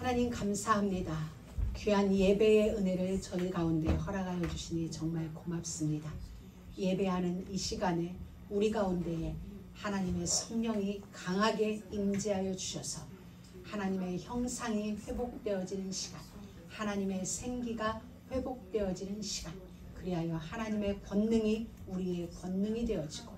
하나님 감사합니다. 귀한 예배의 은혜를 저희 가운데 허락하여 주시니 정말 고맙습니다. 예배하는 이 시간에 우리 가운데에 하나님의 성령이 강하게 임재하여 주셔서 하나님의 형상이 회복되어지는 시간, 하나님의 생기가 회복되어지는 시간, 그리하여 하나님의 권능이 우리의 권능이 되어지고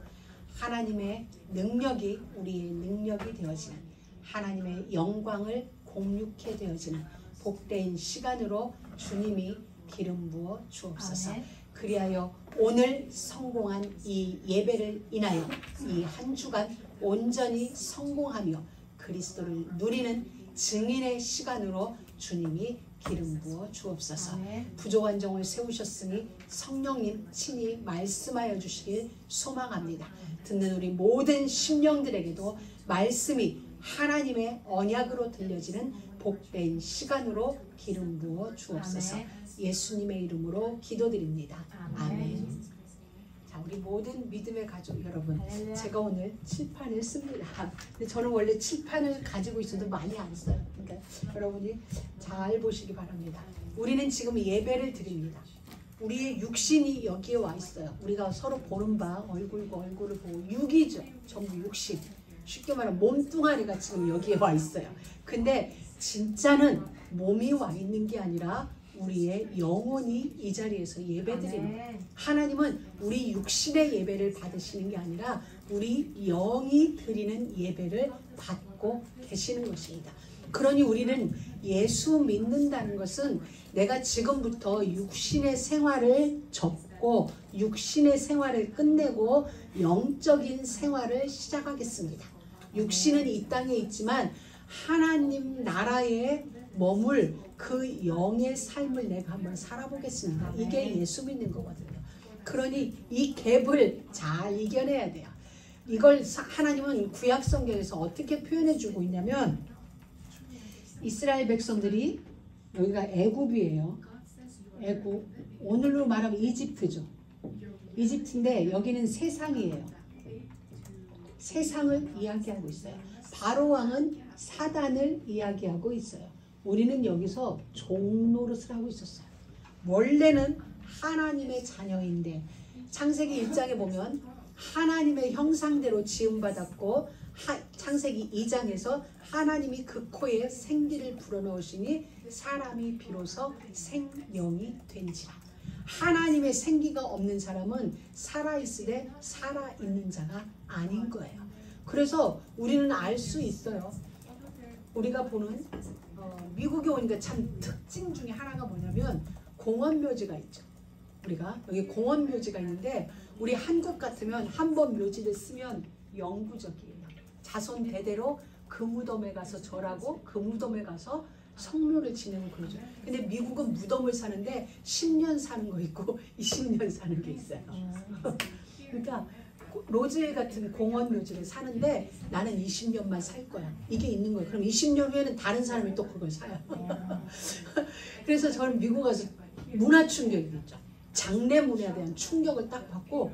하나님의 능력이 우리의 능력이 되어지는, 하나님의 영광을 공유케 되어지는 복된 시간으로 주님이 기름 부어 주옵소서. 그리하여 오늘 성공한 이 예배를 인하여 이 한 주간 온전히 성공하며 그리스도를 누리는 증인의 시간으로 주님이 기름 부어 주옵소서. 부족한 종을 세우셨으니 성령님 친히 말씀하여 주시길 소망합니다. 듣는 우리 모든 심령들에게도 말씀이 하나님의 언약으로 들려지는 복된 시간으로 기름 부어 주옵소서. 예수님의 이름으로 기도드립니다. 아멘. 자, 우리 모든 믿음의 가족 여러분, 제가 오늘 칠판을 씁니다. 근데 저는 원래 칠판을 가지고 있어도 많이 안 써요. 그러니까 여러분이 잘 보시기 바랍니다. 우리는 지금 예배를 드립니다. 우리의 육신이 여기에 와 있어요. 우리가 서로 보는 바 얼굴과 얼굴을 보고 육이죠. 전부 육신. 쉽게 말하면 몸뚱아리가 지금 여기에 와 있어요. 근데 진짜는 몸이 와 있는 게 아니라 우리의 영혼이 이 자리에서 예배드립니다. 하나님은 우리 육신의 예배를 받으시는 게 아니라 우리 영이 드리는 예배를 받고 계시는 것입니다. 그러니 우리는 예수 믿는다는 것은 내가 지금부터 육신의 생활을 접고 육신의 생활을 끝내고 영적인 생활을 시작하겠습니다. 육신은 이 땅에 있지만 하나님 나라에 머물 그 영의 삶을 내가 한번 살아보겠습니다. 이게 예수 믿는 거거든요. 그러니 이 갭을 잘 이겨내야 돼요. 이걸 하나님은 구약 성경에서 어떻게 표현해 주고 있냐면, 이스라엘 백성들이, 여기가 애굽이에요. 애굽, 오늘로 말하면 이집트죠. 이집트인데 여기는 세상이에요. 세상을 이야기하고 있어요. 바로 왕은 사단을 이야기하고 있어요. 우리는 여기서 종노릇을 하고 있었어요. 원래는 하나님의 자녀인데 창세기 1장에 보면 하나님의 형상대로 지음받았고 창세기 2장에서 하나님이 그 코에 생기를 불어넣으시니 사람이 비로소 생명이 된지라. 하나님의 생기가 없는 사람은 살아있으되 살아있는 자가 아닌 거예요. 그래서 우리는 알 수 있어요. 우리가 보는 미국에 오니까 참 특징 중에 하나가 뭐냐면 공원묘지가 있죠. 우리가 여기 공원묘지가 있는데 우리 한국 같으면 한 번 묘지를 쓰면 영구적이에요. 자손 대대로 그 무덤에 가서 절하고 그 무덤에 가서 성묘를 지내고 그러죠. 근데 미국은 무덤을 사는데 10년 사는 거 있고 20년 사는 게 있어요. 그러니까 로즈웰 같은 공원 묘지를 사는데 나는 20년만 살 거야. 이게 있는 거예요. 그럼 20년 후에는 다른 사람이 또 그걸 사요. 그래서 저는 미국 가서 문화 충격이 있죠. 장례문에 대한 충격을 딱 받고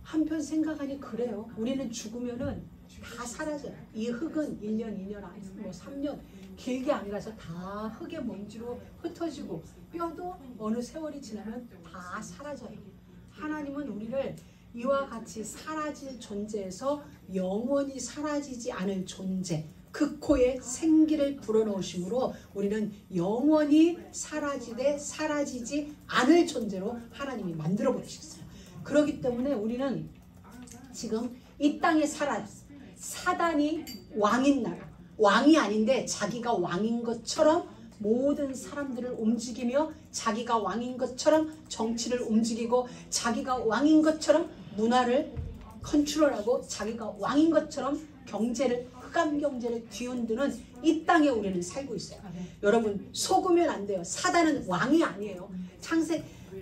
한편 생각하니 그래요. 우리는 죽으면은 다 사라져요. 이 흙은 1년, 2년, 뭐 3년 길게 안 가서 다 흙의 먼지로 흩어지고 뼈도 어느 세월이 지나면 다 사라져요. 하나님은 우리를 이와 같이 사라질 존재에서 영원히 사라지지 않을 존재, 그 코에 생기를 불어넣으심으로 우리는 영원히 사라지되 사라지지 않을 존재로 하나님이 만들어 버리셨어요. 그렇기 때문에 우리는 지금 이 땅에 살아요. 사단이 왕인 나라, 왕이 아닌데 자기가 왕인 것처럼 모든 사람들을 움직이며 자기가 왕인 것처럼 정치를 움직이고 자기가 왕인 것처럼 문화를 컨트롤하고 자기가 왕인 것처럼 경제를, 흑암 경제를 뒤흔드는 이 땅에 우리는 살고 있어요. 여러분 속으면 안 돼요. 사단은 왕이 아니에요.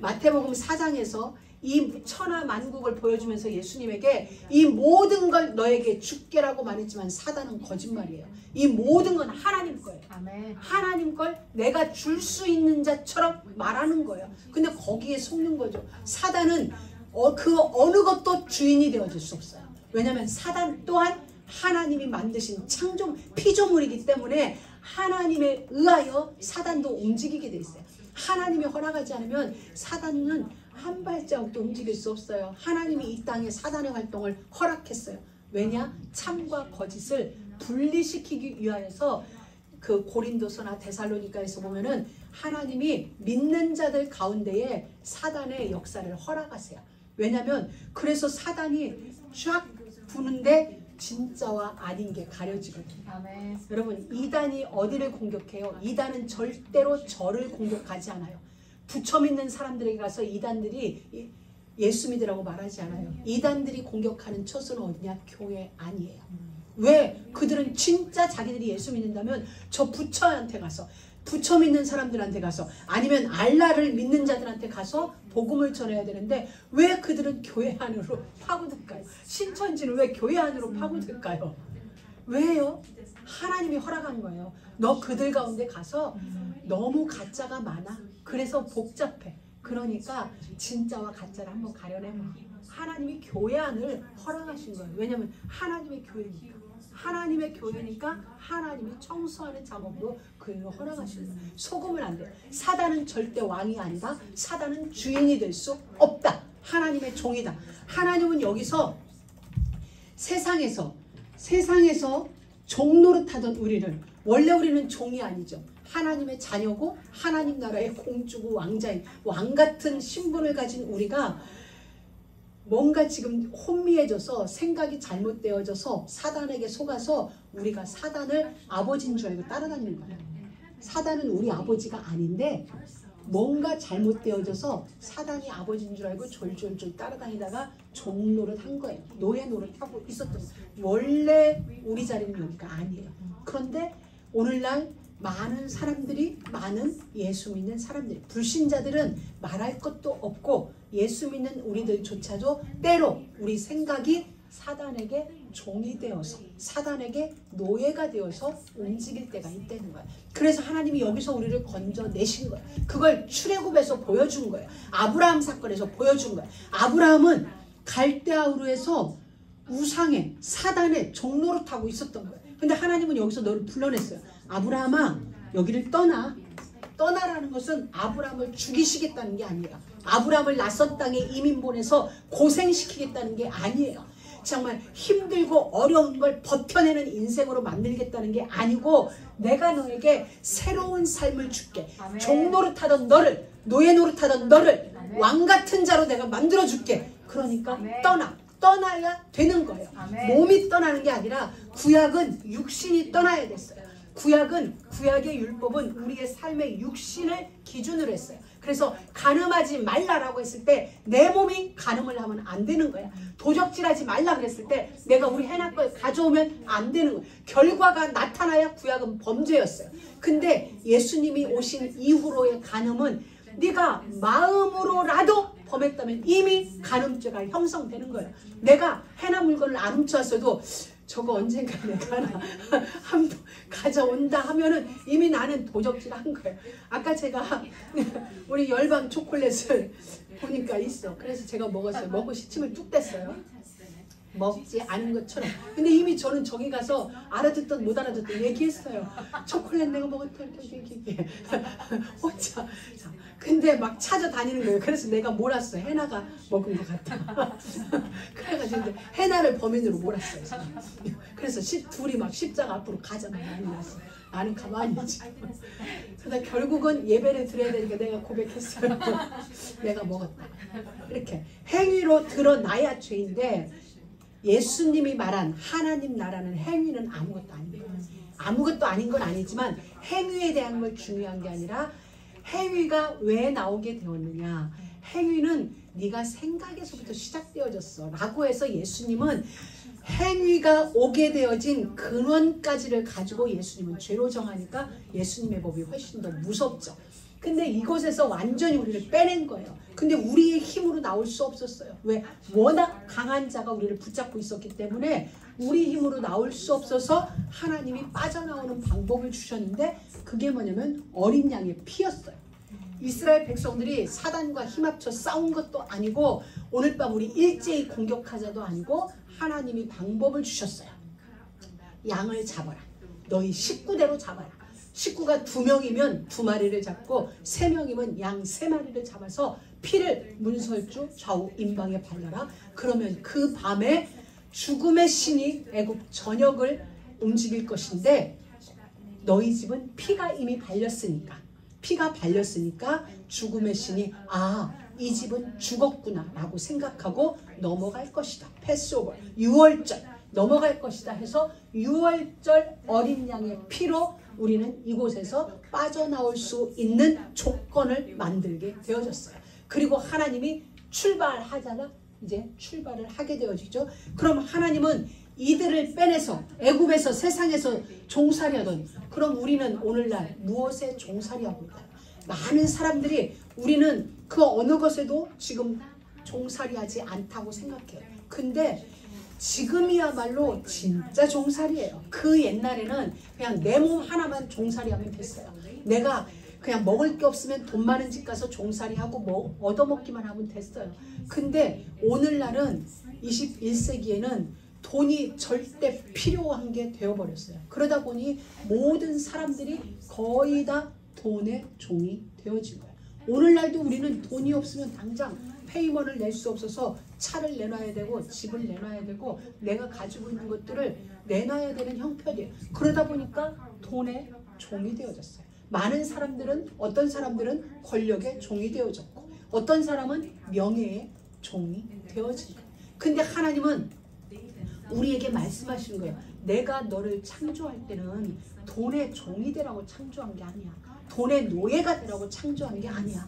마태복음 4장에서 이 천하 만국을 보여주면서 예수님에게 이 모든 걸 너에게 주께라고 말했지만 사단은 거짓말이에요. 이 모든 건 하나님 거예요. 하나님 걸 내가 줄 수 있는 자처럼 말하는 거예요. 근데 거기에 속는 거죠. 사단은 그 어느 것도 주인이 되어줄 수 없어요. 왜냐하면 사단 또한 하나님이 만드신 창조 피조물이기 때문에 하나님에 의하여 사단도 움직이게 돼 있어요. 하나님이 허락하지 않으면 사단은 한 발자국도 움직일 수 없어요. 하나님이 이 땅에 사단의 활동을 허락했어요. 왜냐? 참과 거짓을 분리시키기 위하여서 그 고린도서나 데살로니가에서 보면은 하나님이 믿는 자들 가운데에 사단의 역사를 허락하세요. 왜냐하면 그래서 사단이 쫙 부는데 진짜와 아닌 게 가려지거든요. 아멘. 여러분, 이단이 어디를 공격해요? 이단은 절대로 저를 공격하지 않아요. 부처 믿는 사람들에게 가서 이단들이 예수 믿으라고 말하지 않아요. 이단들이 공격하는 처소는 어디냐? 교회 아니에요. 왜? 그들은 진짜 자기들이 예수 믿는다면 저 부처한테 가서, 부처 믿는 사람들한테 가서, 아니면 알라를 믿는 자들한테 가서 복음을 전해야 되는데 왜 그들은 교회 안으로 파고들까요? 신천지는 왜 교회 안으로 파고들까요? 왜요? 하나님이 허락한 거예요. 너 그들 가운데 가서 너무 가짜가 많아. 그래서 복잡해. 그러니까 진짜와 가짜를 한번 가려내봐. 하나님이 교회 안을 허락하신 거예요. 왜냐하면 하나님의 교회니까. 하나님의 교회니까 하나님이 청소하는 작업으로 그를 허락하시는 거예요. 속으면 안 돼요. 사단은 절대 왕이 아니다. 사단은 주인이 될 수 없다. 하나님의 종이다. 하나님은 여기서 세상에서 종노릇하던 우리를, 원래 우리는 종이 아니죠. 하나님의 자녀고 하나님 나라의 공주고 왕자인 왕 같은 신분을 가진 우리가 뭔가 지금 혼미해져서 생각이 잘못되어져서 사단에게 속아서 우리가 사단을 아버지인 줄 알고 따라다니는 거예요. 사단은 우리 아버지가 아닌데 뭔가 잘못되어져서 사단이 아버지인 줄 알고 졸졸졸 따라다니다가 종노릇 한 거예요. 노예 노릇하고 있었던 거예요. 원래 우리 자리는 여기가 아니에요. 그런데 오늘날 많은 사람들이, 많은 예수 믿는 사람들이, 불신자들은 말할 것도 없고 예수 믿는 우리들조차도 때로 우리 생각이 사단에게 종이 되어서, 사단에게 노예가 되어서 움직일 때가 있다는 거예요. 그래서 하나님이 여기서 우리를 건져내신 거예요. 그걸 출애굽에서 보여준 거예요. 아브라함 사건에서 보여준 거예요. 아브라함은 갈대아우르에서 우상에, 사단에 종노릇하고 있었던 거예요. 근데 하나님은 여기서 너를 불러냈어요. 아브라함아, 여기를 떠나. 떠나라는 것은 아브라함을 죽이시겠다는 게 아니에요. 아브라함을 낯선 땅에 이민 보내서 고생시키겠다는 게 아니에요. 정말 힘들고 어려운 걸 버텨내는 인생으로 만들겠다는 게 아니고, 내가 너에게 새로운 삶을 줄게. 아멘. 종노릇하던 너를, 노예 노릇하던 너를 아멘. 왕 같은 자로 내가 만들어줄게. 그러니까 아멘. 떠나야 되는 거예요. 아멘. 몸이 떠나는 게 아니라 구약은 육신이 떠나야 됐어요. 구약의 율법은 우리의 삶의 육신을 기준으로 했어요. 그래서 간음하지 말라라고 했을 때 내 몸이 간음을 하면 안 되는 거야. 도적질하지 말라 그랬을 때 내가 우리 해놨 걸 가져오면 안 되는 거야. 결과가 나타나야 구약은 범죄였어요. 근데 예수님이 오신 이후로의 간음은 네가 마음으로라도 범했다면 이미 간음죄가 형성되는 거예요. 내가 해놨 물건을 안 훔쳐왔어도 저거 언젠가 내가 하나 한번 가져온다 하면은 이미 나는 도적질한 거예요. 아까 제가 우리 열방 초콜릿을 보니까 있어. 그래서 제가 먹었어요. 먹고 시침을 뚝 뗐어요. 먹지 않은 것처럼. 근데 이미 저는 저기 가서 알아듣든 못 알아듣든 얘기했어요. 초콜릿 내가 먹었다 이렇게 혼자. 근데 막 찾아다니는 거예요. 그래서 내가 몰았어요. 해나가 먹은 것 같다. 그래가지고 이제 해나를 범인으로 몰았어요. 그래서 둘이 막 십자가 앞으로 가자마자 난리 났어요. 나는 가만히 있지. 그러다 결국은 예배를 드려야 되니까 내가 고백했어요. 내가 먹었다. 이렇게 행위로 드러나야 죄인데, 예수님이 말한 하나님 나라는 행위는 아무것도 아닌 거예요. 아무것도 아닌 건 아니지만 행위에 대한 걸 중요한 게 아니라, 행위가 왜 나오게 되었느냐. 행위는 네가 생각에서부터 시작되어졌어 라고 해서 예수님은 행위가 오게 되어진 근원까지를 가지고 예수님은 죄로 정하니까 예수님의 법이 훨씬 더 무섭죠. 근데 이곳에서 완전히 우리를 빼낸 거예요. 근데 우리의 힘으로 나올 수 없었어요. 왜? 워낙 강한 자가 우리를 붙잡고 있었기 때문에 우리 힘으로 나올 수 없어서 하나님이 빠져나오는 방법을 주셨는데, 그게 뭐냐면 어린 양의 피였어요. 이스라엘 백성들이 사단과 힘합쳐 싸운 것도 아니고 오늘 밤 우리 일제히 공격하자도 아니고 하나님이 방법을 주셨어요. 양을 잡아라. 너희 식구대로 잡아라. 식구가 2명이면 2마리를 잡고 3명이면 양 3마리를 잡아서 피를 문설주 좌우 임방에 발라라. 그러면 그 밤에 죽음의 신이 애굽 전역을 움직일 것인데 너희 집은 피가 이미 발렸으니까 죽음의 신이 이 집은 죽었구나 라고 생각하고 넘어갈 것이다. 패스오버 6월절 넘어갈 것이다 해서 6월절 어린 양의 피로 우리는 이곳에서 빠져나올 수 있는 조건을 만들게 되어졌어요. 그리고 하나님이 출발하잖아. 이제 출발을 하게 되어지죠. 그럼 하나님은 이들을 빼내서 애굽에서 세상에서 종살이하던, 그럼 우리는 오늘날 무엇에 종살이하고 있다? 많은 사람들이 우리는 그 어느 것에도 지금 종살이하지 않다고 생각해요. 근데 지금이야말로 진짜 종살이에요. 그 옛날에는 그냥 내 몸 하나만 종살이하면 됐어요. 내가 그냥 먹을 게 없으면 돈 많은 집 가서 종살이하고 뭐 얻어먹기만 하면 됐어요. 근데 오늘날은 21세기에는 돈이 절대 필요한 게 되어버렸어요. 그러다 보니 모든 사람들이 거의 다 돈의 종이 되어진 거예요. 오늘날도 우리는 돈이 없으면 당장 페이먼을 낼 수 없어서 차를 내놔야 되고 집을 내놔야 되고 내가 가지고 있는 것들을 내놔야 되는 형편이에요. 그러다 보니까 돈의 종이 되어졌어요. 많은 사람들은, 어떤 사람들은 권력의 종이 되어졌고 어떤 사람은 명예의 종이 되어진 거예요. 근데 하나님은 우리에게 말씀하시는 거예요. 내가 너를 창조할 때는 돈의 종이 되라고 창조한 게 아니야. 돈의 노예가 되라고 창조한 게 아니야.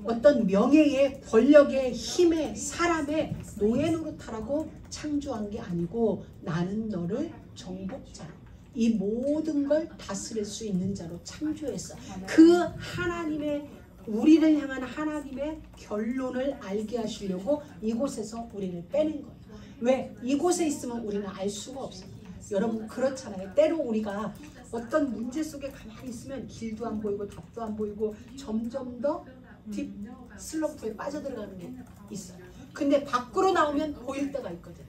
어떤 명예의, 권력의, 힘의, 사람의 노예 노릇하라고 창조한 게 아니고 나는 너를 정복자로, 이 모든 걸 다스릴 수 있는 자로 창조했어. 그 하나님의, 우리를 향한 하나님의 결론을 알게 하시려고 이곳에서 우리를 빼낸 거예요. 왜? 이곳에 있으면 우리는 알 수가 없어요. 여러분 그렇잖아요. 때로 우리가 어떤 문제 속에 가만히 있으면 길도 안 보이고 답도 안 보이고 점점 더 딥 슬럼프에 빠져들어가는 게 있어요. 근데 밖으로 나오면 보일 때가 있거든요.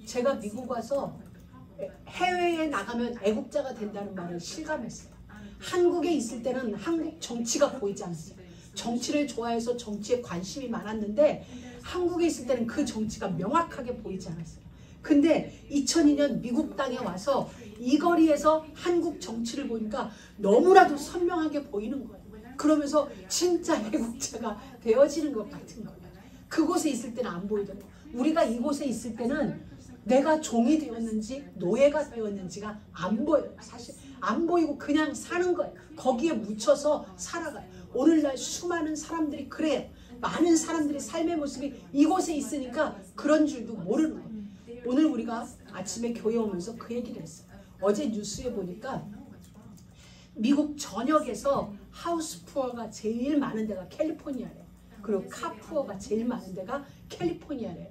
제가 미국 와서 해외에 나가면 애국자가 된다는 말을 실감했어요. 한국에 있을 때는 한국 정치가 보이지 않았어요. 정치를 좋아해서 정치에 관심이 많았는데 한국에 있을 때는 그 정치가 명확하게 보이지 않았어요. 근데 2002년 미국 땅에 와서 이 거리에서 한국 정치를 보니까 너무나도 선명하게 보이는 거예요. 그러면서 진짜 애국자가 되어지는 것 같은 거예요. 그곳에 있을 때는 안 보이더라고요. 우리가 이곳에 있을 때는 내가 종이 되었는지 노예가 되었는지가 안 보여요. 사실 안 보이고 그냥 사는 거예요. 거기에 묻혀서 살아가요. 오늘날 수많은 사람들이 그래요. 많은 사람들의 삶의 모습이 이곳에 있으니까 그런 줄도 모르는 거예요. 오늘 우리가 아침에 교회 오면서 그 얘기를 했어요. 어제 뉴스에 보니까 미국 전역에서 하우스 푸어가 제일 많은 데가 캘리포니아래요. 그리고 카 푸어가 제일 많은 데가 캘리포니아래요.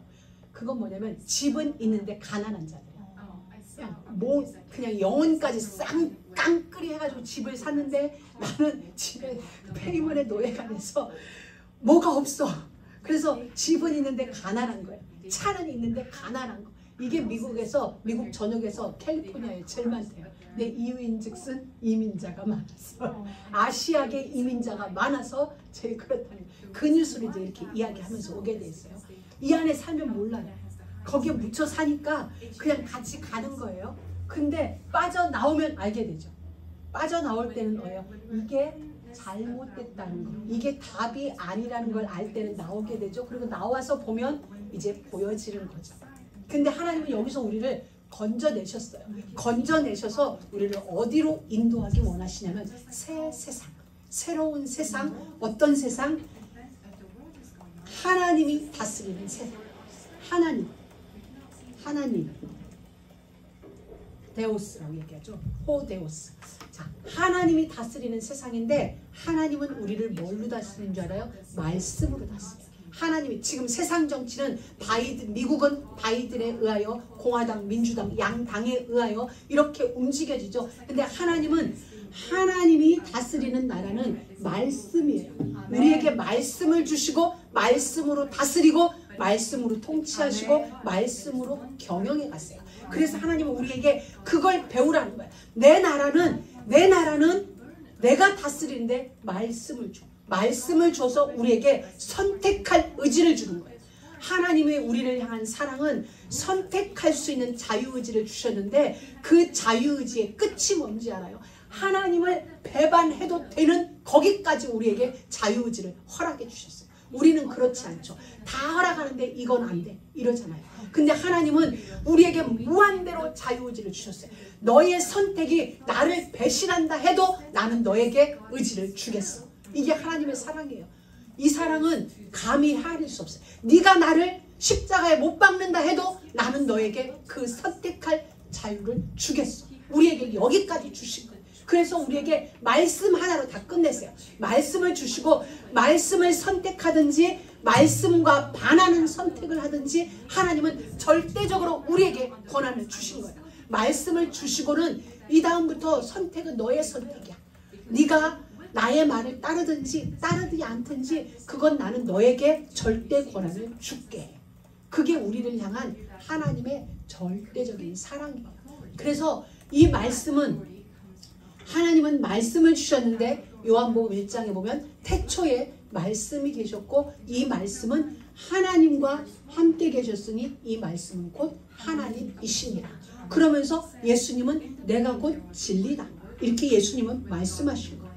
그건 뭐냐면 집은 있는데 가난한 자래요. 그냥 영혼까지 깡끌이 해가지고 집을 샀는데 나는 집에 페이먼의 노예가 돼서 뭐가 없어. 그래서 집은 있는데 가난한 거예요. 차는 있는데 가난한 거. 이게 미국에서, 미국 전역에서 캘리포니아에 제일 많대요. 근데 이유인즉슨 이민자가 많아서, 아시아계 이민자가 많아서 제일 그렇다는 그 뉴스를 이제 이렇게 이야기하면서 오게 돼 있어요. 이 안에 살면 몰라요. 거기에 묻혀 사니까 그냥 같이 가는 거예요. 근데 빠져나오면 알게 되죠. 빠져나올 때는 뭐예요? 이게 잘못됐다는 거, 이게 답이 아니라는 걸 알 때는 나오게 되죠. 그리고 나와서 보면 이제 보여지는 거죠. 근데 하나님은 여기서 우리를 건져내셨어요. 건져내셔서 우리를 어디로 인도하기 원하시냐면 새 세상, 새로운 세상. 어떤 세상? 하나님이 다스리는 세상. 하나님 데오스라고 얘기하죠. 호데오스. 자, 하나님이 다스리는 세상인데 하나님은 우리를 뭘로 다스리는 줄 알아요? 말씀으로 다스려요. 하나님이 지금 세상 정치는 미국은 바이든에 의하여 공화당, 민주당, 양당에 의하여 이렇게 움직여지죠. 근데 하나님이 다스리는 나라는 말씀이에요. 우리에게 말씀을 주시고 말씀으로 다스리고 말씀으로 통치하시고 말씀으로 경영해 갔어요. 그래서 하나님은 우리에게 그걸 배우라는 거예요. 내 나라는 내 나라는 내가 다스리는데 말씀을 줘. 말씀을 줘서 우리에게 선택할 의지를 주는 거예요. 하나님의 우리를 향한 사랑은 선택할 수 있는 자유의지를 주셨는데 그 자유의지의 끝이 뭔지 알아요? 하나님을 배반해도 되는 거기까지 우리에게 자유의지를 허락해 주셨어요. 우리는 그렇지 않죠. 다 허락하는데 이건 안 돼 이러잖아요. 근데 하나님은 우리에게 무한대로 자유의지를 주셨어요. 너의 선택이 나를 배신한다 해도 나는 너에게 의지를 주겠어. 이게 하나님의 사랑이에요. 이 사랑은 감히 헤아릴 수 없어요. 네가 나를 십자가에 못 박는다 해도 나는 너에게 그 선택할 자유를 주겠어. 우리에게 여기까지 주신 거예요. 그래서 우리에게 말씀 하나로 다 끝냈어요. 말씀을 주시고 말씀을 선택하든지 말씀과 반하는 선택을 하든지 하나님은 절대적으로 우리에게 권한을 주신 거예요. 말씀을 주시고는 이 다음부터 선택은 너의 선택이야. 네가 나의 말을 따르든지 따르지 않든지 그건 나는 너에게 절대 권한을 줄게. 그게 우리를 향한 하나님의 절대적인 사랑이에요. 그래서 이 말씀은 하나님은 말씀을 주셨는데 요한복음 1장에 보면 태초에 말씀이 계셨고 이 말씀은 하나님과 함께 계셨으니 이 말씀은 곧 하나님이시니라. 그러면서 예수님은 내가 곧 진리다. 이렇게 예수님은 말씀하신 거예요.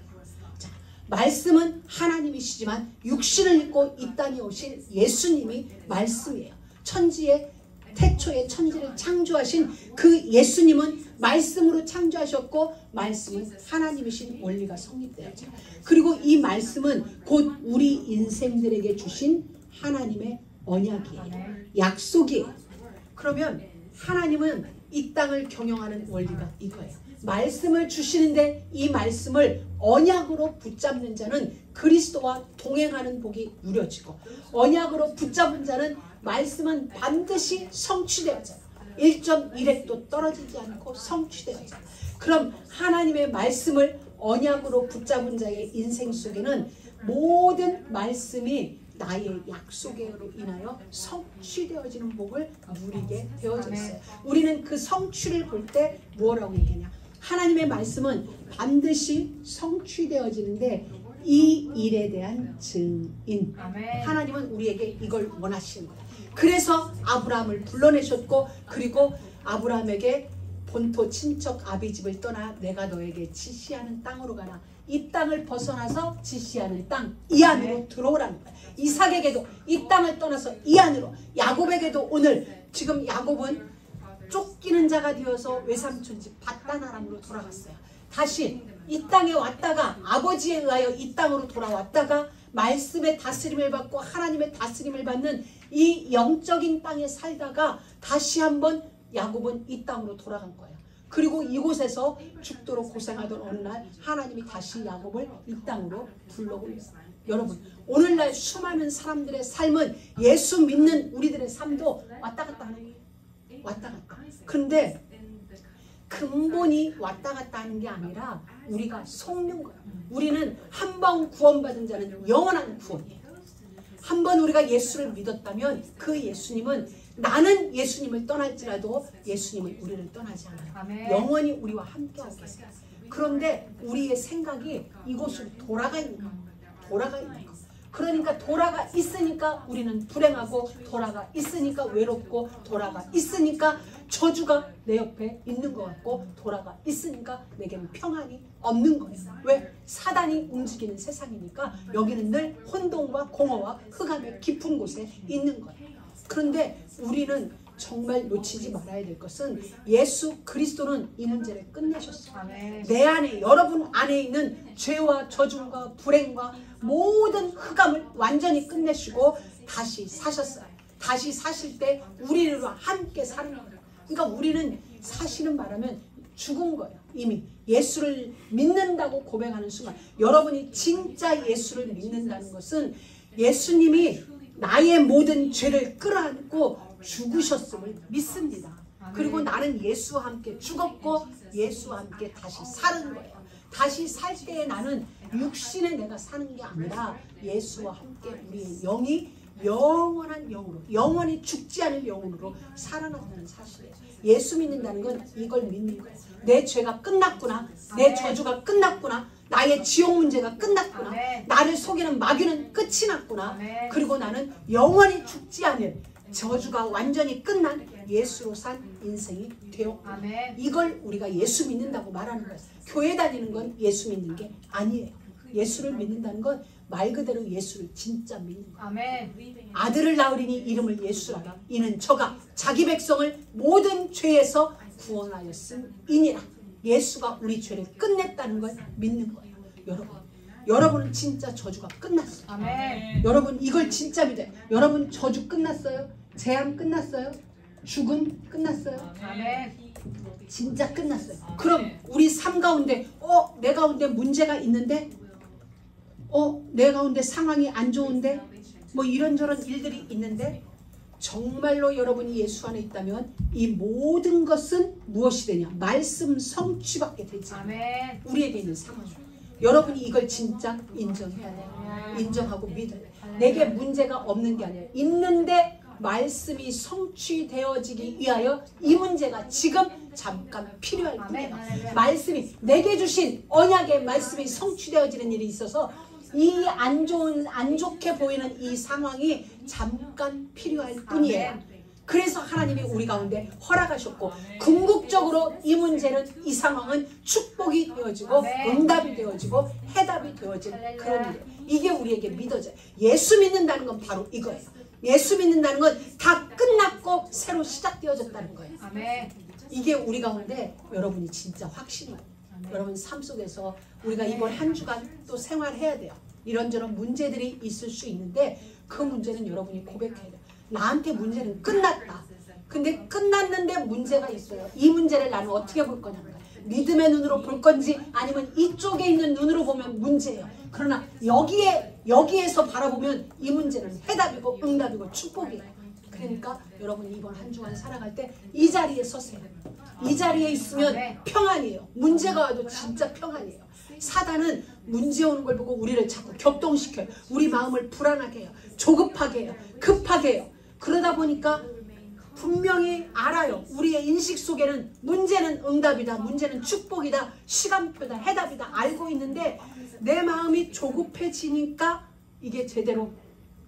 자, 말씀은 하나님이시지만 육신을 입고 이 땅에 오신 예수님이 말씀이에요. 천지에 태초에 천지를 창조하신 그 예수님은 말씀으로 창조하셨고 말씀은 하나님이신 원리가 성립되었죠. 그리고 이 말씀은 곧 우리 인생들에게 주신 하나님의 언약이에요. 약속이에요. 그러면 하나님은 이 땅을 경영하는 원리가 이거예요. 말씀을 주시는데 이 말씀을 언약으로 붙잡는 자는 그리스도와 동행하는 복이 누려지고 언약으로 붙잡은 자는 말씀은 반드시 성취되어져요. 1.1획도 떨어지지 않고 성취되어져요. 그럼 하나님의 말씀을 언약으로 붙잡은 자의 인생 속에는 모든 말씀이 나의 약속으로 인하여 성취되어지는 복을 누리게 되어져 있어요. 우리는 그 성취를 볼 때 뭐라고 얘기하냐? 하나님의 말씀은 반드시 성취되어지는데 이 일에 대한 증인. 하나님은 우리에게 이걸 원하시는 거예요. 그래서 아브라함을 불러내셨고 그리고 아브라함에게 본토 친척 아비집을 떠나 내가 너에게 지시하는 땅으로 가라. 이 땅을 벗어나서 지시하는 땅 이 안으로 들어오라는 거예요. 이삭에게도 이 땅을 떠나서 이 안으로, 야곱에게도 오늘 지금 야곱은 쫓기는 자가 되어서 외삼촌집 밧단아람으로 돌아갔어요. 다시 이 땅에 왔다가 아버지에 의하여 이 땅으로 돌아왔다가 말씀의 다스림을 받고 하나님의 다스림을 받는 이 영적인 땅에 살다가 다시 한번 야곱은 이 땅으로 돌아간 거예요. 그리고 이곳에서 죽도록 고생하던 어느 날 하나님이 다시 야곱을 이 땅으로 불러올렸어요. 여러분, 오늘날 수많은 사람들의 삶은 예수 믿는 우리들의 삶도 왔다 갔다 하는 거예요. 왔다 갔다. 근데 근본이 왔다 갔다 하는 게 아니라 우리가 속는 거예요. 우리는 한 번 구원받은 자는 영원한 구원이에요. 한 번 우리가 예수를 믿었다면 그 예수님은 나는 예수님을 떠날지라도 예수님은 우리를 떠나지 않아요. 아멘. 영원히 우리와 함께하고 계세요. 그런데 우리의 생각이 이곳으로 돌아가 있는 거예요. 돌아가 있는 거. 그러니까 돌아가 있으니까 우리는 불행하고 돌아가 있으니까 외롭고 돌아가 있으니까 저주가 내 옆에 있는 것 같고 돌아가 있으니까 내게는 평안이 없는 거예요. 왜? 사단이 움직이는 세상이니까 여기는 늘 혼돈과 공허와 흑암의 깊은 곳에 있는 거예요. 그런데 우리는 정말 놓치지 말아야 될 것은 예수 그리스도는 이 문제를 끝내셨어요. 내 안에, 여러분 안에 있는 죄와 저주와 불행과 모든 흑암을 완전히 끝내시고 다시 사셨어요. 다시 사실 때 우리와 함께 사는 거예요. 그러니까 우리는 사실은 말하면 죽은 거예요. 이미 예수를 믿는다고 고백하는 순간 여러분이 진짜 예수를 믿는다는 것은 예수님이 나의 모든 죄를 끌어안고 죽으셨음을 믿습니다. 그리고 나는 예수와 함께 죽었고 예수와 함께 다시 사는 거예요. 다시 살 때에 나는 육신에 내가 사는 게 아니라 예수와 함께 우리의 영이 영원한 영으로, 영원히 죽지 않을 영혼으로 살아난다는 사실이에요. 예수 믿는다는 건 이걸 믿는 거예요. 내 죄가 끝났구나. 내 저주가 끝났구나. 나의 지옥 문제가 끝났구나. 나를 속이는 마귀는 끝이 났구나. 그리고 나는 영원히 죽지 않을, 저주가 완전히 끝난 예수로 산 인생이 되었구나. 이걸 우리가 예수 믿는다고 말하는 거예요. 교회 다니는 건 예수 믿는 게 아니에요. 예수를 믿는다는 건 말 그대로 예수를 진짜 믿는 거예요. 아들을 낳으리니 이름을 예수라라. 이는 저가 자기 백성을 모든 죄에서 구원하였음이니라. 예수가 우리 죄를 끝냈다는 걸 믿는 거예요. 여러분은 진짜 저주가 끝났어요. 여러분 이걸 진짜 믿어요. 여러분 저주 끝났어요? 재앙 끝났어요? 죽음 끝났어요? 진짜 끝났어요. 그럼 우리 삶 가운데 내 가운데 문제가 있는데 내 가운데 상황이 안 좋은데 뭐 이런저런 일들이 있는데 정말로 여러분이 예수 안에 있다면 이 모든 것은 무엇이 되냐? 말씀 성취받게 되지. 우리에게 있는 상황. 여러분이 이걸 진짜 인정해야 돼요. 인정하고 믿어야 돼요. 내게 문제가 없는 게 아니라 있는데 말씀이 성취되어지기 위하여 이 문제가 지금 잠깐 필요할 뿐이다. 말씀이 내게 주신 언약의 말씀이 성취되어지는 일이 있어서 이 안 좋게 보이는 이 상황이 잠깐 필요할 뿐이에요. 그래서 하나님이 우리 가운데 허락하셨고 궁극적으로 이 문제는 이 상황은 축복이 되어지고 응답이 되어지고 해답이 되어지는 그런 일이에요. 이게 우리에게 믿어져요. 예수 믿는다는 건 바로 이거예요. 예수 믿는다는 건 다 끝났고 새로 시작되어졌다는 거예요. 이게 우리 가운데 여러분이 진짜 확신이에요. 여러분 삶 속에서 우리가 이번 한 주간 또 생활해야 돼요. 이런저런 문제들이 있을 수 있는데 그 문제는 여러분이 고백해야 돼요. 나한테 문제는 끝났다. 근데 끝났는데 문제가 있어요. 이 문제를 나는 어떻게 볼 거냐는 거예요. 믿음의 눈으로 볼 건지 아니면 이쪽에 있는 눈으로 보면 문제예요. 그러나 여기에서 바라보면 이 문제는 해답이고 응답이고 축복이에요. 그러니까 여러분이 이번 한 주간 살아갈 때 이 자리에 서세요. 이 자리에 있으면 평안이에요. 문제가 와도 진짜 평안이에요. 사단은 문제 오는 걸 보고 우리를 자꾸 격동시켜요. 우리 마음을 불안하게 해요. 조급하게 해요. 급하게 해요. 그러다 보니까 분명히 알아요. 우리의 인식 속에는 문제는 응답이다. 문제는 축복이다. 시간표다. 해답이다. 알고 있는데 내 마음이 조급해지니까 이게 제대로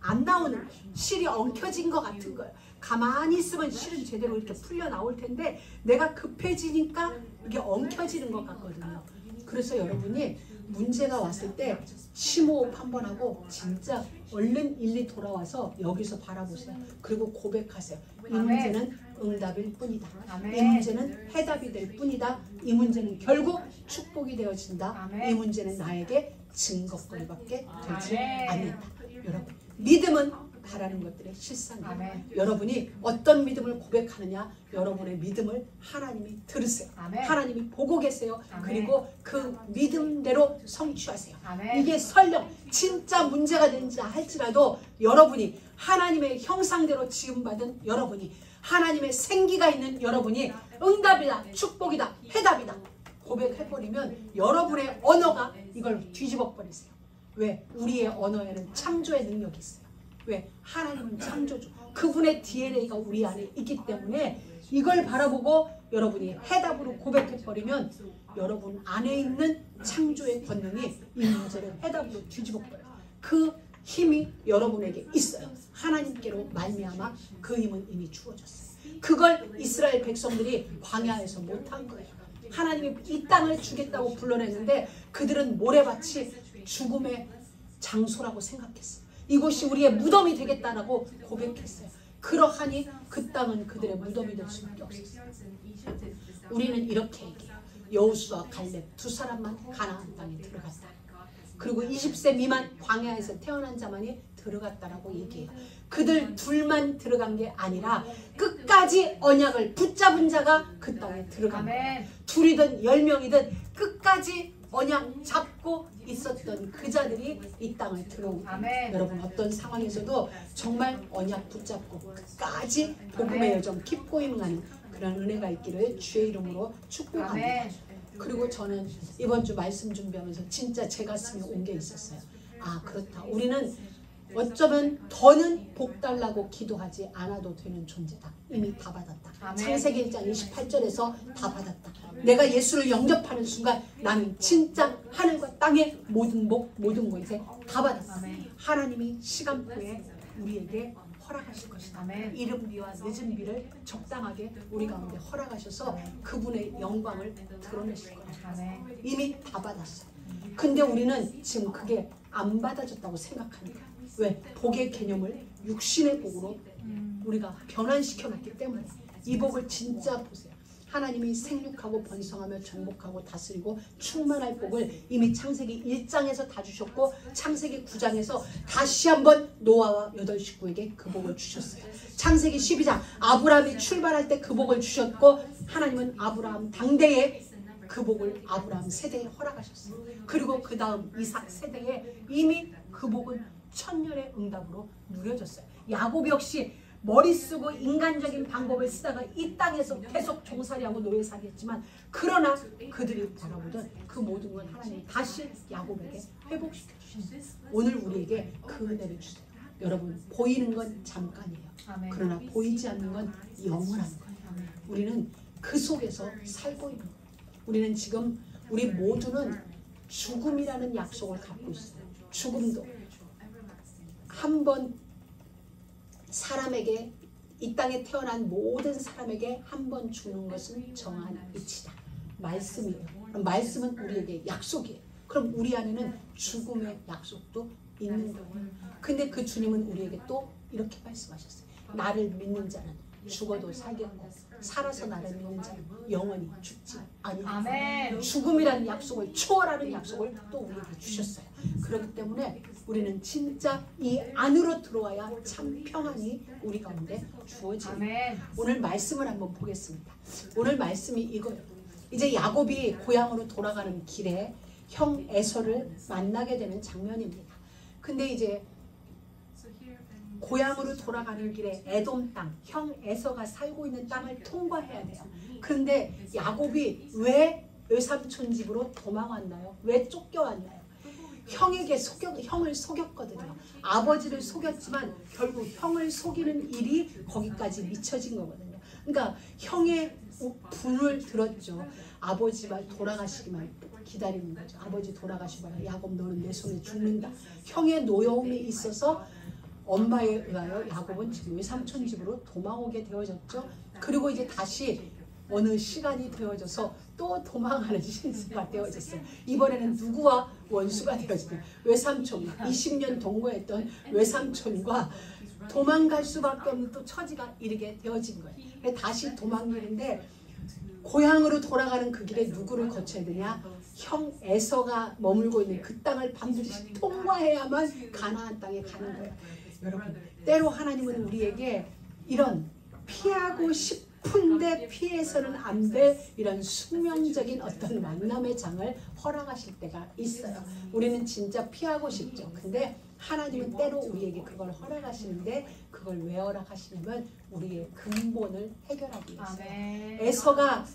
안 나오는 거예요. 실이 엉켜진 것 같은 거예요. 가만히 있으면 실은 제대로 이렇게 풀려 나올 텐데 내가 급해지니까 이게 엉켜지는 것 같거든요. 그래서 여러분이 문제가 왔을 때 심호흡 한번 하고 진짜 얼른 일리 돌아와서 여기서 바라보세요. 그리고 고백하세요. 이 문제는 응답일 뿐이다. 이 문제는 해답이 될 뿐이다. 이 문제는 결국 축복이 되어진다. 이 문제는 나에게 증거거리밖에 되지 않는다. 여러분 믿음은 바라는 것들의 실상이에요. 여러분이 어떤 믿음을 고백하느냐, 여러분의 믿음을 하나님이 들으세요. 하나님이 보고 계세요. 그리고 그 믿음대로 성취하세요. 이게 설령 진짜 문제가 되는지 할지라도 여러분이 하나님의 형상대로 지음받은 여러분이 하나님의 생기가 있는 여러분이 응답이다, 축복이다, 해답이다 고백해버리면 여러분의 언어가 이걸 뒤집어 버리세요. 왜? 우리의 언어에는 창조의 능력이 있어요. 왜? 하나님은 창조주. 그분의 DNA가 우리 안에 있기 때문에 이걸 바라보고 여러분이 해답으로 고백해버리면 여러분 안에 있는 창조의 권능이 이 문제를 해답으로 뒤집어버려요. 그 힘이 여러분에게 있어요. 하나님께로 말미암아 그 힘은 이미 주어졌어요. 그걸 이스라엘 백성들이 광야에서 못한 거예요. 하나님이 이 땅을 주겠다고 불러냈는데 그들은 모래밭이 죽음의 장소라고 생각했어요. 이곳이 우리의 무덤이 되겠다라고 고백했어요. 그러하니 그 땅은 그들의 무덤이 될 수밖에 없었어요. 우리는 이렇게 얘기해요. 여호수아 갈렙 두 사람만 가나안 땅에 들어갔다. 그리고 20세 미만 광야에서 태어난 자만이 들어갔다라고 얘기해요. 그들 둘만 들어간 게 아니라 끝까지 언약을 붙잡은 자가 그 땅에 들어간 거예요. 둘이든 10명이든 끝까지 언약 잡고 있었던 그 자들이 이 땅을 들어온 거예요. 여러분 어떤 상황에서도 정말 언약 붙잡고 끝까지 복음의 여정 깊고 임하는 그런 은혜가 있기를 주의 이름으로 축복합니다. 그리고 저는 이번 주 말씀 준비하면서 진짜 제 가슴에 온 게 있었어요. 아 그렇다. 우리는 어쩌면 더는 복 달라고 기도하지 않아도 되는 존재다. 이미 다 받았다. 아멘. 창세기 1장 28절에서 다 받았다. 내가 예수를 영접하는 순간 나는 진짜 하늘과 땅의 모든 복, 모든 것에 다 받았다. 아멘. 하나님이 시간표에 우리에게 허락하실 것이다. 아멘. 이른 비와 늦은 비를 적당하게 우리 가운데 허락하셔서 그분의 영광을 드러내실 거다. 아멘. 이미 다 받았어요. 근데 우리는 지금 그게 안 받아졌다고 생각하는 거야. 왜? 복의 개념을 육신의 복으로 우리가 변환시켜놨기 때문에 이 복을 진짜 보세요. 하나님이 생육하고 번성하며 정복하고 다스리고 충만할 복을 이미 창세기 1장에서 다 주셨고 창세기 9장에서 다시 한번 노아와 8 식구에게 그 복을 주셨어요. 창세기 12장 아브라함이 출발할 때 그 복을 주셨고 하나님은 아브라함 당대에 그 복을 아브라함 세대에 허락하셨어요. 그리고 그 다음 이삭 세대에 이미 그 복은 천년의 응답으로 누려졌어요. 야곱 역시 머리 쓰고 인간적인 방법을 쓰다가 이 땅에서 계속 종살이하고 노예살이했지만 그러나 그들이 바라보던 그 모든 건 하나님이 다시 야곱에게 회복시켜 주셨어요. 오늘 우리에게 그 은혜를 주세요. 여러분 보이는 건 잠깐이에요. 아멘. 그러나 보이지 않는 건 영원한 거예요. 우리는 그 속에서 살고 있는 거예요. 우리는 지금 우리 모두는 죽음이라는 약속을 갖고 있어요. 죽음도 한번 사람에게 이 땅에 태어난 모든 사람에게 한 번 죽는 것은 정한 이치다. 말씀이에요. 말씀은 우리에게 약속이에요. 그럼 우리 안에는 죽음의 약속도 있는 거예요. 근데 그 주님은 우리에게 또 이렇게 말씀하셨어요. 나를 믿는 자는 죽어도 살겠고 살아서 나를 믿는 자는 영원히 죽지 아니하리라. 아멘. 죽음이라는 약속을 초월하는 약속을 또 우리에게 주셨어요. 그렇기 때문에 우리는 진짜 이 안으로 들어와야 참 평안이 우리 가운데 주어집니다. 아멘. 오늘 말씀을 한번 보겠습니다. 오늘 말씀이 이거예요. 이제 야곱이 고향으로 돌아가는 길에 형 에서를 만나게 되는 장면입니다. 근데 이제 고향으로 돌아가는 길에 에돔 땅, 형 에서가 살고 있는 땅을 통과해야 돼요. 그런데 야곱이 왜 외삼촌 집으로 도망왔나요? 왜 쫓겨왔나요? 형을 속였거든요. 아버지를 속였지만 결국 형을 속이는 일이 거기까지 미쳐진 거거든요. 그러니까 형의 분을 들었죠. 아버지 말 돌아가시기만 기다리는 거죠. 아버지 돌아가시면 야곱 너는 내 손에 죽는다. 형의 노여움이 있어서 엄마에 의하여 야곱은 지금 외삼촌 집으로 도망오게 되어졌죠. 그리고 이제 다시 어느 시간이 되어져서 또 도망하는 신세가 되어졌어요. 이번에는 누구와 원수가 되어지냐? 외삼촌, 20년 동거했던 외삼촌과 도망갈 수밖에 없는 또 처지가 이르게 되어진 거예요. 다시 도망가는데 고향으로 돌아가는 그 길에 누구를 거쳐야 되냐? 형 에서가 머물고 있는 그 땅을 반드시 통과해야만 가나안 땅에 가는 거예요. 여러분, 때로 하나님은 우리에게 이런 피하고 싶은데 피해서는 안 될 이런 숙명적인 어떤 만남의 장을 허락하실 때가 있어요. 우리는 진짜 피하고 싶죠. 근데 하나님은 때로 우리에게 그걸 허락하시는데 그걸 왜 허락하시냐면 우리의 근본을 해결하기 위해서요. 에서가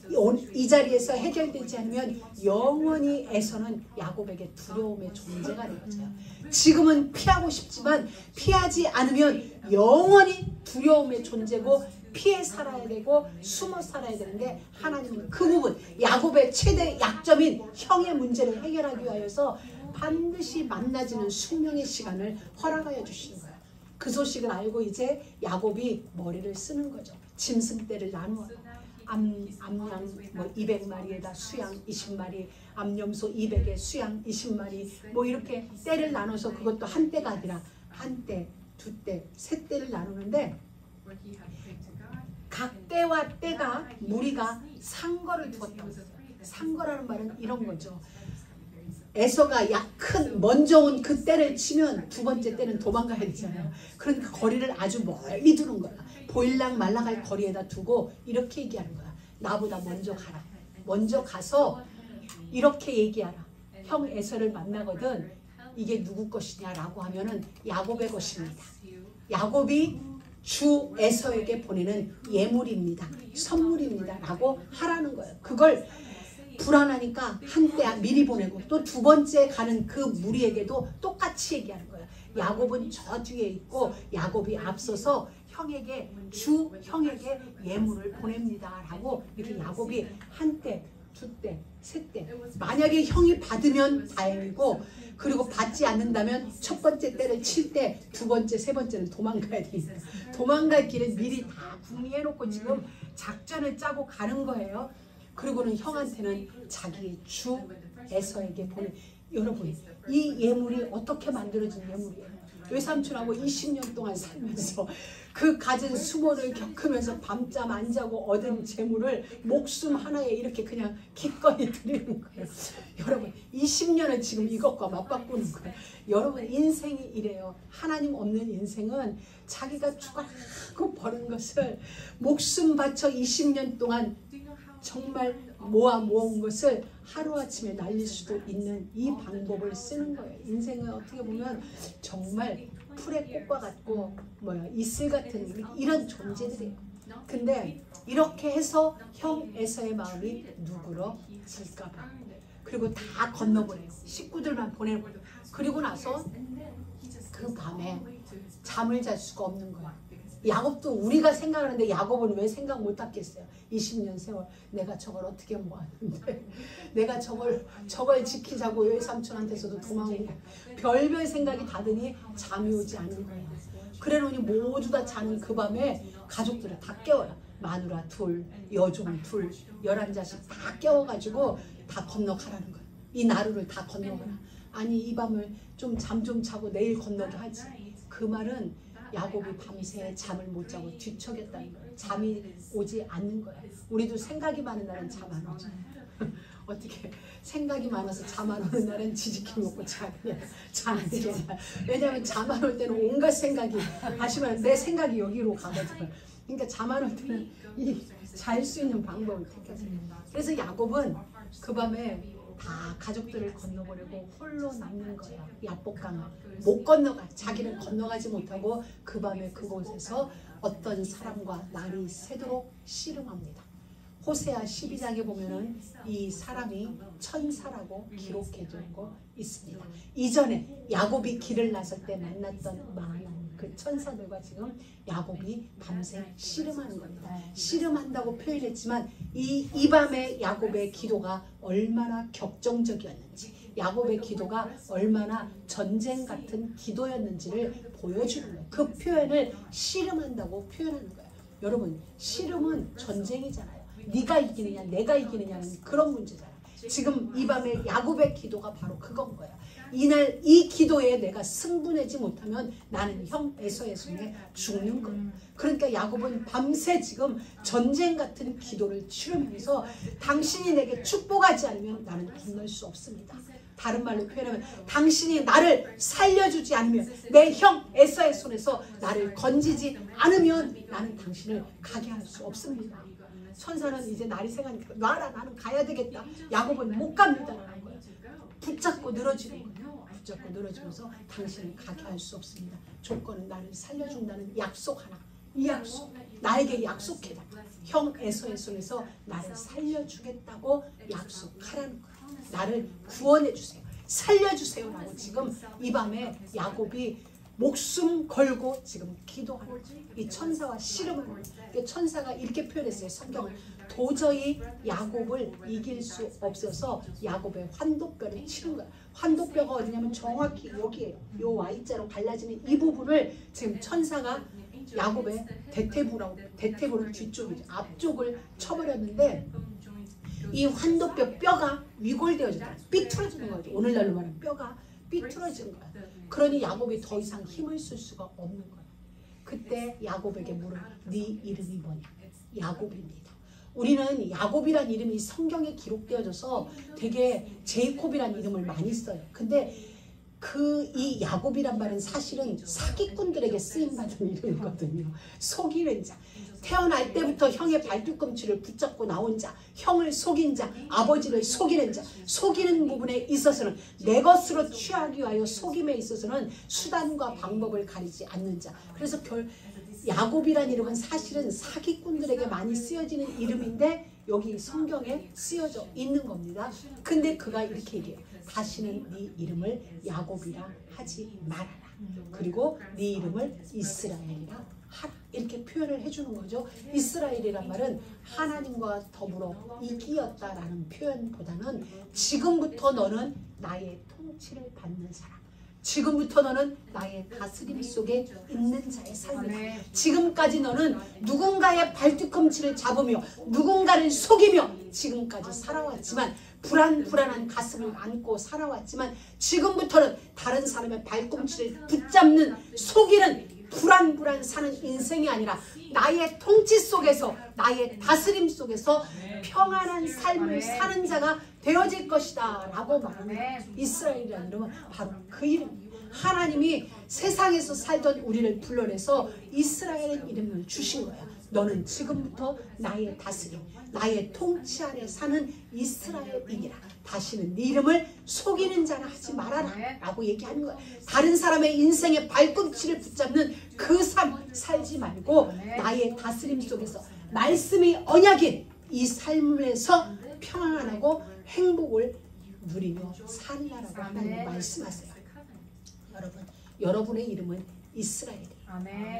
이 자리에서 해결되지 않으면 영원히 에서는 야곱에게 두려움의 존재가 되어져요. 지금은 피하고 싶지만 피하지 않으면 영원히 두려움의 존재고 피해 살아야 되고 숨어 살아야 되는데 하나님은 그 부분 야곱의 최대 약점인 형의 문제를 해결하기 위하여서 반드시 만나지는 숙명의 시간을 허락하여 주시는 거예요. 그 소식을 알고 이제 야곱이 머리를 쓰는 거죠. 짐승떼를 나누어 암양 200마리에다 수양 20마리, 암염소 200에 수양 20마리 이렇게 떼를 나눠서 그것도 한 떼가 아니라 한 떼, 두 떼, 세 떼를 나누는데 각 떼와 떼가 무리가 상거를 두었다고 했어요. 상거라는 말은 이런 거죠. 에서가 먼저 온 그 떼를 치면 두 번째 떼는 도망가야 되잖아요. 그러니까 거리를 아주 멀리 두는 거야. 보일랑 말랑할 거리에다 두고 이렇게 얘기하는 거야. 나보다 먼저 가라. 먼저 가서 이렇게 얘기하라. 형 에서를 만나거든 이게 누구 것이냐라고 하면은 야곱의 것입니다. 야곱이 주 에서에게 보내는 예물입니다. 선물입니다. 라고 하라는 거예요. 그걸 불안하니까 한때 미리 보내고 또 두 번째 가는 그 무리에게도 똑같이 얘기하는 거예요. 야곱은 저 뒤에 있고 야곱이 앞서서 형에게 예물을 보냅니다 라고 이렇게 야곱이 한때 두때 셋때 만약에 형이 받으면 다행이고 그리고 받지 않는다면 첫 번째 때를 칠 때 두 번째 세 번째는 도망가야 되니까 도망갈 길을 미리 다 궁리해 놓고 지금 작전을 짜고 가는 거예요. 그리고는 형한테는 자기의 주 에서에게 보내. 여러분 이 예물이 어떻게 만들어진 예물이에요? 외삼촌하고 20년 동안 살면서 그 가진 수모를 겪으면서 밤잠 안 자고 얻은 재물을 목숨 하나에 이렇게 그냥 기꺼이 드리는 거예요. 여러분 20년을 지금 이것과 맞바꾸는 거예요. 여러분 인생이 이래요. 하나님 없는 인생은 자기가 추가하고 버는 것을 목숨 바쳐 20년 동안 정말 모은 것을 하루아침에 날릴 수도 있는 이 방법을 쓰는 거예요. 인생은 어떻게 보면 정말 풀의 꽃과 같고 이슬 같은 이런 존재들이에요. 근데 이렇게 해서 형 에서의 마음이 누그러질까 봐 그리고 다 건너보내요. 식구들만 보내고 그리고 나서 그 밤에 잠을 잘 수가 없는 거야. 야곱도 우리가 생각하는데 야곱은 왜 생각 못 하겠어요? 20년 세월 내가 저걸 어떻게 모았는데 내가 저걸 지키자고 외삼촌한테서도 도망오고 별별 생각이 다 드니 잠이 오지 않는 거예요. 그래놓으니 모두 다 자는 그 밤에 가족들을 다 깨워요. 마누라 둘, 여종 둘, 11자식 다 깨워가지고 다 건너가라는 거예요. 이 나루를 다 건너가라. 아니 이 밤을 좀 잠 좀 자고 내일 건너게 하지. 그 말은 야곱이 밤새 잠을 못 자고 뒤척였다는 거예요. 잠이 오지 않는 거예요. 우리도 생각이 많은 날은 잠 안 오죠. 어떻게 생각이 많아서 잠 안 오는 날은 지지키 먹고 자냐 안 되잖아요. 왜냐하면 잠 안 올 때는 온갖 생각이 하시면 내 생각이 여기로 가거든요. 그러니까 잠 안 올 때는 잘 수 있는 방법을 택하세요. 그래서 야곱은 그 밤에 다 가족들을 건너보려고 홀로 남는 거예요. 야복강을 못 건너가. 자기는 건너가지 못하고 그 밤에 그곳에서 어떤 사람과 날이 새도록 씨름합니다. 호세아 12장에 보면은 이 사람이 천사라고 기록해 둔 거 있습니다. 이전에 야곱이 길을 나설 때 만났던 많은 그 천사들과 지금 야곱이 밤새 씨름하는 겁니다. 씨름한다고 표현했지만 이 밤에 야곱의 기도가 얼마나 격정적이었는지 야곱의 기도가 얼마나 전쟁 같은 기도였는지를 보여주는 거예요. 그 표현을 씨름한다고 표현하는 거예요. 여러분 씨름은 전쟁이잖아요. 네가 이기느냐 내가 이기느냐는 그런 문제잖아요. 지금 이 밤에 야곱의 기도가 바로 그건 거예요. 이날 이 기도에 내가 승분하지 못하면 나는 형 에서의 손에 죽는 거예요. 그러니까 야곱은 밤새 지금 전쟁 같은 기도를 치르면서 당신이 내게 축복하지 않으면 나는 건널 수 없습니다. 다른 말로 표현하면 당신이 나를 살려주지 않으면 내 형 에서의 손에서 나를 건지지 않으면 나는 당신을 가게 할 수 없습니다. 천사는 이제 날이 새가니까 놔라 나는 가야 되겠다. 야곱은 못 갑니다라는 거예요. 붙잡고 늘어지는 거예요. 붙잡고 늘어지면서 당신을 가게 할 수 없습니다. 조건은 나를 살려준다는 약속 하나. 이 약속 나에게 약속해라. 형 에서의 손에서 나를 살려주겠다고 약속하라는 거예요. 나를 구원해 주세요. 살려주세요 라고 지금 이 밤에 야곱이 목숨 걸고 지금 기도하는 거죠. 이 천사와 씨름하는 거예요. 천사가 이렇게 표현했어요. 성경을 도저히 야곱을 이길 수 없어서 야곱의 환도뼈를 치는 거예요. 환도뼈가 어디냐면 정확히 여기에요. 요 Y자로 갈라지는 이 부분을 지금 천사가 야곱의 대퇴부는 뒤쪽이죠. 앞쪽을 쳐버렸는데 이 환도뼈 뼈가 위골되어진다. 삐뚤어지는 거죠. 오늘날로 말하면 뼈가 삐뚤어지는 거야. 그러니 야곱이 더 이상 힘을 쓸 수가 없는 거야. 그때 야곱에게 물어 네 이름이 뭐냐? 야곱입니다. 우리는 야곱이란 이름이 성경에 기록되어져서 되게 제이콥이란 이름을 많이 써요. 근데 이 야곱이란 말은 사실은 사기꾼들에게 쓰임받은 이름이거든요. 속이는 자. 태어날 때부터 형의 발뒤꿈치를 붙잡고 나온 자, 형을 속인 자, 아버지를 속이는 자, 속이는 부분에 있어서는 내 것으로 취하기 위하여 속임에 있어서는 수단과 방법을 가리지 않는 자. 그래서 야곱이란 이름은 사실은 사기꾼들에게 많이 쓰여지는 이름인데 여기 성경에 쓰여져 있는 겁니다. 근데 그가 이렇게 얘기해요. 다시는 네 이름을 야곱이라 하지 말아라. 그리고 네 이름을 이스라엘이라 하라. 이렇게 표현을 해주는 거죠. 이스라엘이란 말은 하나님과 더불어 이기었다라는 표현보다는 지금부터 너는 나의 통치를 받는 사람, 지금부터 너는 나의 다스림 속에 있는 자의 삶이다. 지금까지 너는 누군가의 발뒤꿈치를 잡으며 누군가를 속이며 지금까지 살아왔지만, 불안한 가슴을 안고 살아왔지만, 지금부터는 다른 사람의 발꿈치를 붙잡는, 속이는, 불안 사는 인생이 아니라 나의 통치 속에서, 나의 다스림 속에서 평안한 삶을 사는 자가 되어질 것이다 라고 말합니다. 이스라엘이라는 이름은 바로 그 이름이에요. 하나님이 세상에서 살던 우리를 불러내서 이스라엘의 이름을 주신 거예요. 너는 지금부터 나의 다스림, 나의 통치 아래 사는 이스라엘이니라. 다시는 네 이름을 속이는 자라 하지 말아라 라고 얘기하는 거예요. 다른 사람의 인생의 발꿈치를 붙잡는 그 삶 살지 말고 나의 다스림 속에서 말씀이 언약인 이 삶에서 평안하고 행복을 누리며 살라라고 하나님 말씀하세요. 여러분, 여러분의 이름은 이스라엘이에요.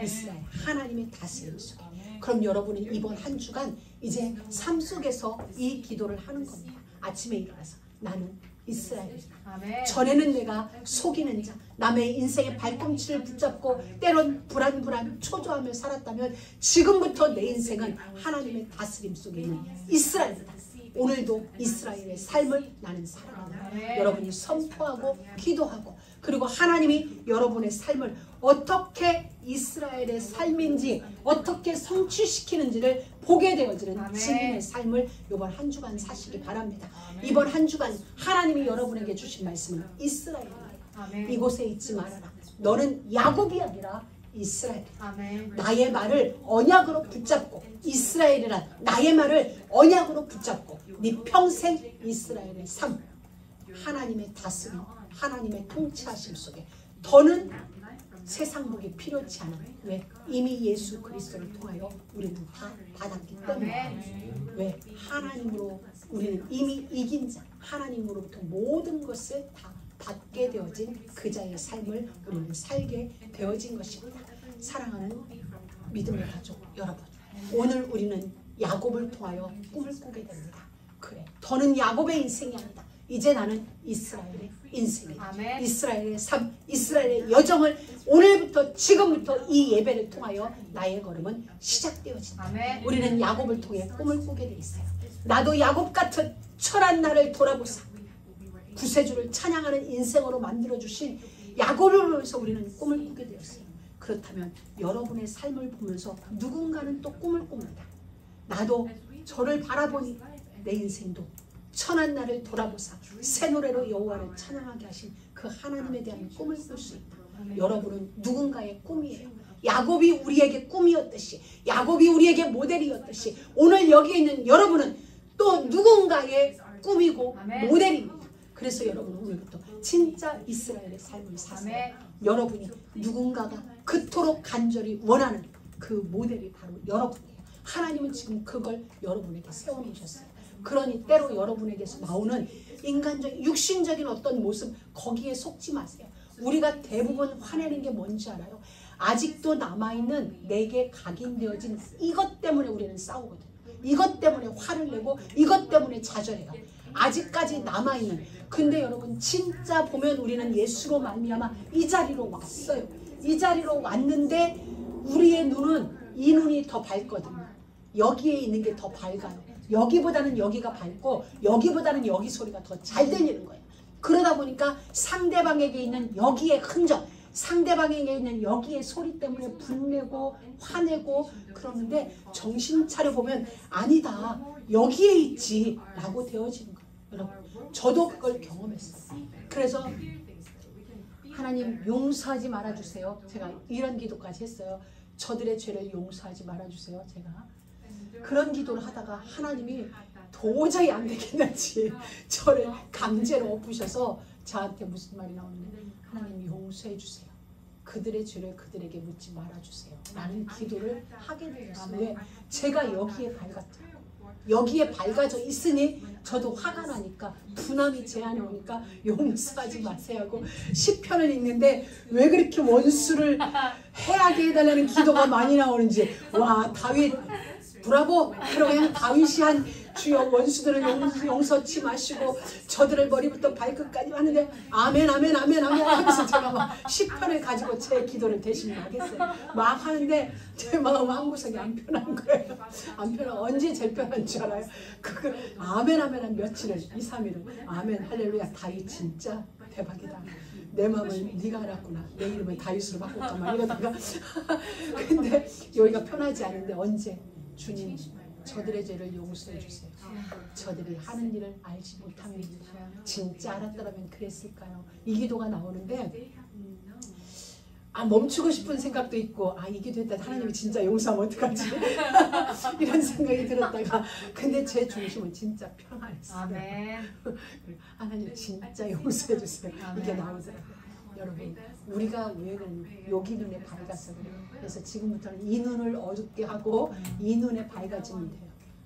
이스라엘, 하나님의 다스림 속에. 그럼 여러분은 이번 한 주간 이제 삶 속에서 이 기도를 하는 겁니다. 아침에 일어나서 나는 이스라엘이다. 전에는 내가 속이는 자, 남의 인생의 발꿈치를 붙잡고 때론 불안 초조하며 살았다면 지금부터 내 인생은 하나님의 다스림 속에 있는 이스라엘이다. 오늘도 이스라엘의 삶을 나는 살아간다. 여러분이 선포하고 기도하고, 그리고 하나님이 여러분의 삶을 어떻게 이스라엘의 삶인지 어떻게 성취시키는지를 보게 되어지는 증인의 삶을 이번 한 주간 사시기 바랍니다. 이번 한 주간 하나님이 여러분에게 주신 말씀은 이스라엘이에요. 이곳에 있지 말아라. 너는 야곱이 아니라 이스라엘이다. 나의 말을 언약으로 붙잡고, 이스라엘이란 나의 말을 언약으로 붙잡고 네 평생 이스라엘의 삶, 하나님의 다스림, 하나님의 통치하심 속에 더는 세상 복이 필요치 않은, 왜? 이미 예수 그리스도를 통하여 우리는 다 받았기 때문에. 왜? 하나님으로 우리는 이미 이긴 자, 하나님으로부터 모든 것을 다 받게 되어진 그 자의 삶을 우리는 살게 되어진 것입니다. 사랑하는 믿음의 가족 여러분, 오늘 우리는 야곱을 통하여 꿈을 꾸게 됩니다. 그래, 더는 야곱의 인생이 아니다. 이제 나는 이스라엘의 인생이다. 이스라엘의 삶, 이스라엘의 여정을 오늘부터, 지금부터 이 예배를 통하여 나의 걸음은 시작되어진다. 우리는 야곱을 통해 꿈을 꾸게 돼 있어요. 나도 야곱 같은 철한 나를 돌아보사 구세주를 찬양하는 인생으로 만들어주신 야곱을 보면서 우리는 꿈을 꾸게 되었어요. 그렇다면 여러분의 삶을 보면서 누군가는 또 꿈을 꿉니다. 나도 저를 바라보니 내 인생도 천한 날을 돌아보사 새 노래로 여호와를 찬양하게 하신 그 하나님에 대한 꿈을 꿀 수 있다. 여러분은 누군가의 꿈이에요. 야곱이 우리에게 꿈이었듯이, 야곱이 우리에게 모델이었듯이, 오늘 여기에 있는 여러분은 또 누군가의 꿈이고 모델입니다. 그래서 여러분은 오늘부터 진짜 이스라엘의 삶을 사세요. 여러분이 누군가가 그토록 간절히 원하는 그 모델이 바로 여러분이에요. 하나님은 지금 그걸 여러분에게 세워놓으셨어요. 그러니 때로 여러분에게서 나오는 인간적인 육신적인 어떤 모습, 거기에 속지 마세요. 우리가 대부분 화내는 게 뭔지 알아요? 아직도 남아있는 내게 각인되어진 이것 때문에 우리는 싸우거든요. 이것 때문에 화를 내고 이것 때문에 좌절해요. 아직까지 남아있는. 근데 여러분 진짜 보면 우리는 예수로 말미암아 이 자리로 왔어요. 이 자리로 왔는데 우리의 눈은 이 눈이 더 밝거든요. 여기에 있는 게 더 밝아요. 여기보다는 여기가 밝고 여기보다는 여기 소리가 더 잘 들리는 거예요. 그러다 보니까 상대방에게 있는 여기에 흔적, 상대방에게 있는 여기에 소리 때문에 분내고 화내고 그러는데 정신 차려보면 아니다, 여기에 있지 라고 되어지는 거예요. 여러분, 저도 그걸 경험했어요. 그래서 하나님 용서하지 말아주세요. 제가 이런 기도까지 했어요. 저들의 죄를 용서하지 말아주세요. 제가 그런 기도를 하다가 하나님이 도저히 안 되겠는지 저를 강제로 엎으셔서 저한테 무슨 말이 나오는데, 하나님 용서해 주세요. 그들의 죄를 그들에게 묻지 말아주세요 라는 기도를 하게 되었어요. 왜? 제가 여기에 밝았죠. 여기에 밝아져 있으니 저도 화가 나니까 분함이 제 안에 오니까 용서하지 마세요 하고 시편을 읽는데 왜 그렇게 원수를 해하게 해달라는 기도가 많이 나오는지 와 다윗 브라보! 그럼 그냥 다윗이 한 주여 원수들을 용서치 마시고 저들을 머리부터 발끝까지 하는데 아멘 아멘 아멘 아멘 하면서 제가 막 시편을 가지고 제 기도를 대신 하겠어요. 막 하는데 제 마음 한구석이 안 편한 거예요. 안 편한 언제 제일 편한 줄 알아요? 그 아멘 아멘 한 며칠을 2, 3일을 아멘 할렐루야 다윗 진짜 대박이다. 내 마음을 네가 알았구나. 내 이름을 다윗으로 바꿀까 막 이러다가 근데 여기가 편하지 않은데 언제 주님 저들의 죄를 용서해 주세요. 저들이 하는 일을 알지 못합니다. 진짜 알았더라면 그랬을까요? 이 기도가 나오는데 멈추고 싶은 생각도 있고 이 기도했다 하나님이 진짜 용서하면 어떡하지? 이런 생각이 들었다가 근데 제 중심은 진짜 평안했어요. 아멘. 하나님 진짜 용서해 주세요. 이게 나오더라고요. 여러분 우리가 왜 여기 눈에 밝아서 그래요. 그래서 지금부터는 이 눈을 어둡게 하고 이 눈에 밝아지면 돼요.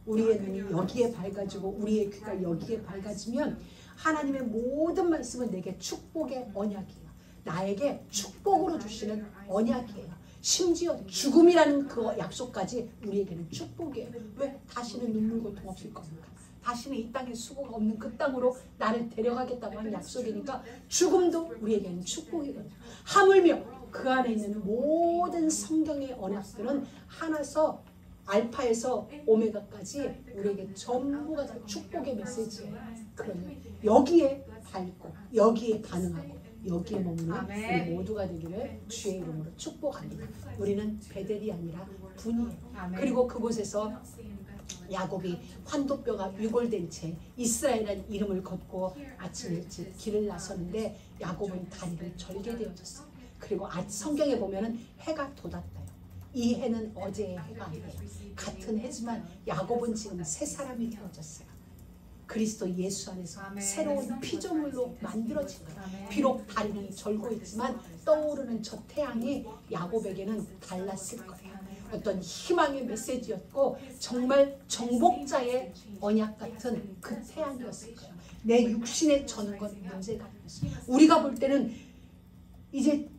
우리의 눈이 여기에 밝아지고 우리의 귀가 여기에 밝아지면 하나님의 모든 말씀은 내게 축복의 언약이에요. 나에게 축복으로 주시는 언약이에요. 심지어 죽음이라는 그 약속까지 우리에게는 축복이에요. 왜? 다시는 눈물 고통 없을 겁니다. 다시는 이 땅에 수고가 없는 그 땅으로 나를 데려가겠다고 하는 약속이니까 죽음도 우리에게는 축복이거든요. 하물며 그 안에 있는 모든 성경의 언약들은 하나서 알파에서 오메가까지 우리에게 전부가 다 축복의 메시지예요. 그러면 여기에 밝고 여기에 반응하고 여기에 머무는 우리 모두가 되기를 주의 이름으로 축복합니다. 우리는 베델이 아니라 분이에요. 그리고 그곳에서 야곱이 환도뼈가 위골된 채 이스라엘이라는 이름을 걷고 아침 일찍 길을 나섰는데 야곱은 다리를 절게 되어졌어요. 그리고 성경에 보면은 해가 돋았다요. 이 해는 어제의 해가 아니에요. 같은 해지만 야곱은 지금 새 사람이 되어졌어요. 그리스도 예수 안에서 새로운 피조물로 만들어진 거예요. 비록 다리는 절고 있지만 떠오르는 저 태양이 야곱에게는 달랐을 거예요. 어떤 희망의 메시지였고 정말 정복자의 언약 같은 그 태양이었을 거예요. 내 육신에 저는 건 문제가 아니었어요. 우리가 볼 때는 이제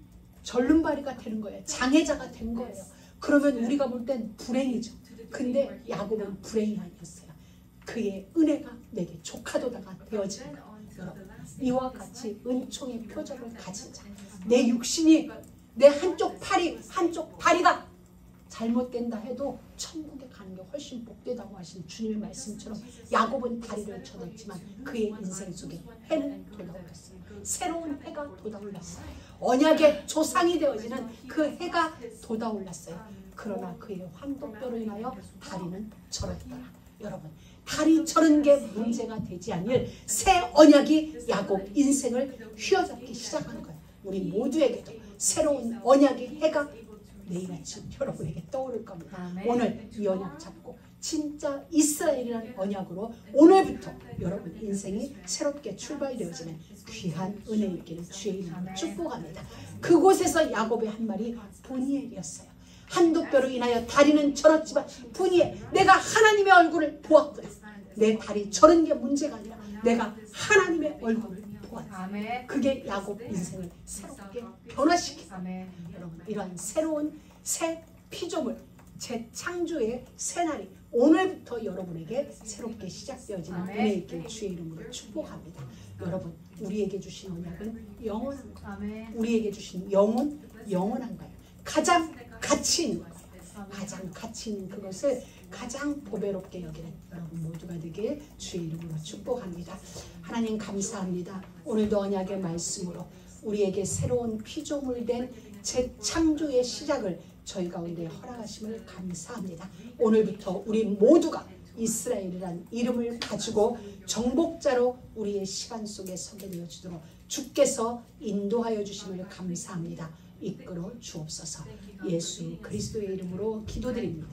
절름발이가 되는 거예요. 장애자가 된 거예요. 그러면 우리가 볼 땐 불행이죠. 근데 야곱은 불행이 아니었어요. 그의 은혜가 내게 조카도다가 되어진 거예요. 여러분, 이와 같이 은총의 표적을 가진 자, 내 육신이 내 한쪽 팔이 한쪽 다리가 잘못된다 해도 천국에 가는 게 훨씬 복되다고 하신 주님의 말씀처럼 야곱은 다리를 쳐졌지만 그의 인생 속에 해는 돋아올랐어요. 새로운 해가 돋아올랐어요. 언약의 조상이 되어지는 그 해가 돋아올랐어요. 그러나 그의 환도뼈로 인하여 다리는 절었더라. 여러분, 다리 절은 게 문제가 되지 아니할 새 언약이 야곱 인생을 휘어잡기 시작한 거예요. 우리 모두에게도 새로운 언약의 해가 내일 아침 여러분에게 떠오를 겁니다. 아멘. 오늘 이 언약 잡고 진짜 이스라엘이라는 언약으로 오늘부터 여러분 인생이 새롭게 출발되어지는 귀한 은혜 있기를 주의 이름으로 축복합니다. 그곳에서 야곱의 한 말이 분이엘이었어요. 한도뼈로 인하여 다리는 절었지만 분이엘, 내가 하나님의 얼굴을 보았구나. 내 다리 절은 게 문제가 아니라 내가 하나님의 얼굴을 보았다. 그게 야곱 인생을 새롭게 변화시키고 여러분 이러한 새로운 새 피조물 재창조의 새날이 오늘부터 여러분에게 새롭게 시작되어지는 은혜 있길 주의 이름으로 축복합니다. 여러분 우리에게 주신 언약은 영원한 거예요. 우리에게 주신 영은 영원한 거예요. 가장 가치 있는 거예요. 가장 가치 있는 그것을 가장 보배롭게 여기는 여러분 모두가 되길 주의 이름으로 축복합니다. 하나님 감사합니다. 오늘도 언약의 말씀으로 우리에게 새로운 피조물 된 재창조의 시작을 저희 가운데 허락하심을 감사합니다. 오늘부터 우리 모두가 이스라엘이란 이름을 가지고 정복자로 우리의 시간 속에 서게 되어지도록 주께서 인도하여 주심을 감사합니다. 이끌어 주옵소서. 예수 그리스도의 이름으로 기도드립니다.